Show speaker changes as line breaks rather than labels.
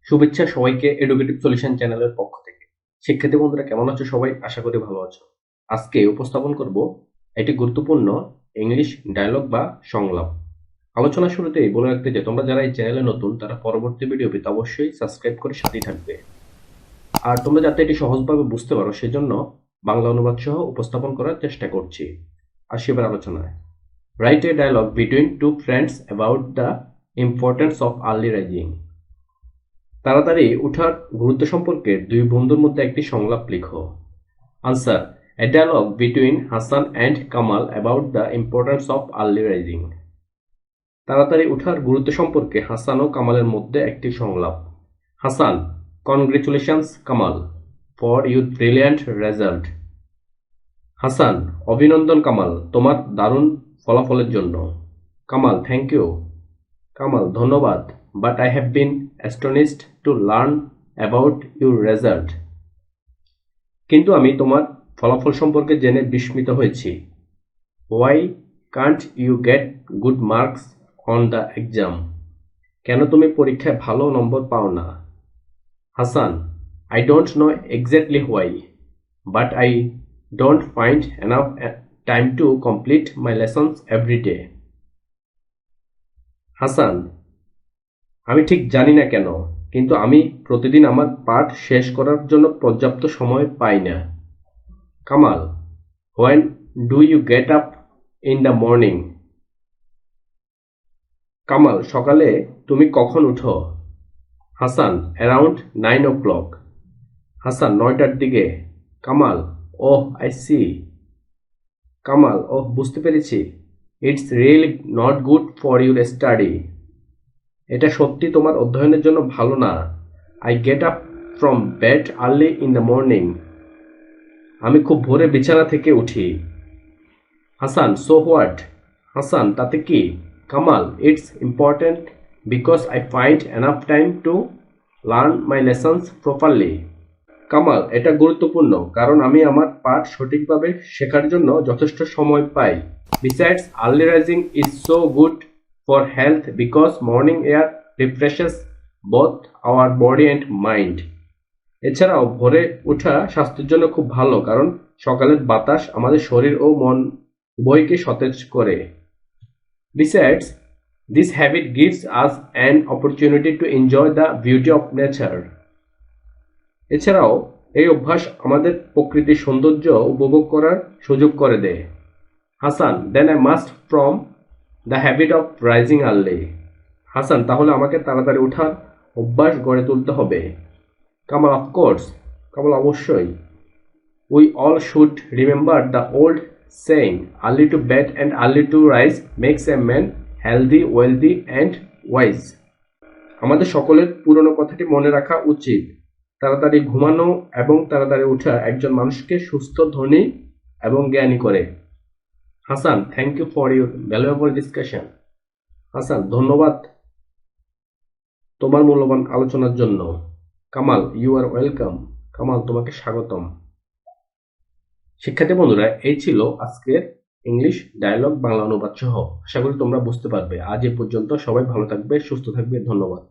শুভেচ্ছা সবাইকে educative solution চ্যানেলের পক্ষ থেকে। শিক্ষার্থী বন্ধুরা কেমন আছো সবাই? আশা করি ভালো আছো। আজকে উপস্থাপন করব একটি গুরুত্বপূর্ণ ইংলিশ ডায়লগ বা সংলাপ। আলোচনার শুরুতেই বলে রাখতে যে তোমরা যারা এই চ্যানেলে নতুন তারা পরবর্তী ভিডিও পেতে অবশ্যই সাবস্ক্রাইব করে সাথেই থাকবে। আর তোমরা যাতে এটি সহজভাবে বুঝতে পারো সেজন্য বাংলা অনুবাদ সহ উপস্থাপন করার চেষ্টা করছি। আসি এবার আলোচনায়। Write a dialogue between two friends about the importance of early rising. তাড়াতাড়ি উঠার গুরুত্ব সম্পর্কে দুই বন্ধুর মধ্যে একটি সংলাপ লিখো। Answer: a dialogue between Hasan and Kamal about the importance of early rising. তাড়াতাড়ি উঠার গুরুত্ব সম্পর্কে হাসান ও কামালের মধ্যে একটি সংলাপ। Hasan: congratulations Kamal for your brilliant result. Hasan: অভিনন্দন কামাল, তোমার দারুণ ফলাফলের জন্য। Kamal: thank you. কামাল: ধন্যবাদ। But I have been astonished to learn about your result. কিন্তু আমি তোমার ফলাফল সম্পর্কে জেনে বিস্মিত হয়েছি। Why can't you get good marks on the exam. কেন তুমি পরীক্ষায় ভালো নম্বর পাও না? Hasan: I don't know exactly why, but I don't find enough time to complete my lessons every day. Hasan: আমি ঠিক জানি না কেন, কিন্তু আমি প্রতিদিন আমার পাঠ শেষ করার জন্য পর্যাপ্ত সময় পাই না। Kamal: when do you get up in the morning. Kamal: সকালে তুমি কখন উঠো? Hasan: around 9 o'clock। হাসান: 9টার দিকে। কামাল: ওহ, আই সি। কামাল: ওহ, বুঝতে পেরেছি। It's really not good for your study. এটা সত্যি তোমার অধ্যয়নের জন্য ভালো না। I get up from bed early in the morning. আমি খুব ভোরে বিছানা থেকে উঠি। Hasan: so what? হাসান: তাতে কি? Kamal: it's important because I find enough time to learn my lessons properly. Kamal: এটা গুরুত্বপূর্ণ কারণ আমি আমার পাঠ সঠিকভাবে শেখার জন্য যথেষ্ট সময় পাই। Besides early rising is so good for health because morning air refreshes both our body and mind. এছাড়াও ভোরে ওঠা স্বাস্থ্যের জন্য খুব ভালো কারণ সকালের বাতাস আমাদের শরীর ও মন উভয়কে সতেজ করে। Besides, this habit gives us an opportunity to enjoy the beauty of nature. এছাড়াও এই অভ্যাস আমাদের প্রকৃতির সৌন্দর্য উপভোগ করার সুযোগ করে দেয়। Hasan: then I must from the habit of rising early. Hasan: তাহলে আমাকে তাড়াতাড়ি ওঠার অভ্যাস গড়ে তুলতে হবে। Kamal: of course. কামাল: অবশ্যই। We all should remember the old saying, early to bed and early to rise makes a man healthy, wealthy and wise. আমাদের সকলের পুরনো কথাটি মনে রাখা উচিত। তাড়াতাড়ি ঘুমানো এবং তাড়াতাড়ি ওঠা একজন মানুষকে সুস্থ, ধনী এবং জ্ঞানী করে। Hasan: thank you for your valuable discussion. Hasan: ধন্যবাদ তোমার মূল্যবান আলোচনার জন্য। Kamal: you are welcome. Kamal: তোমাকে স্বাগতম। শিক্ষার্থী বন্ধুরা, এই ছিল আজকের ইংলিশ ডায়লগ বাংলা অনুবাদ সহ। আশা করি তোমরা বুঝতে পারবে। আজ এ পর্যন্ত। সবাই ভালো থাকবে, সুস্থ থাকবে। ধন্যবাদ।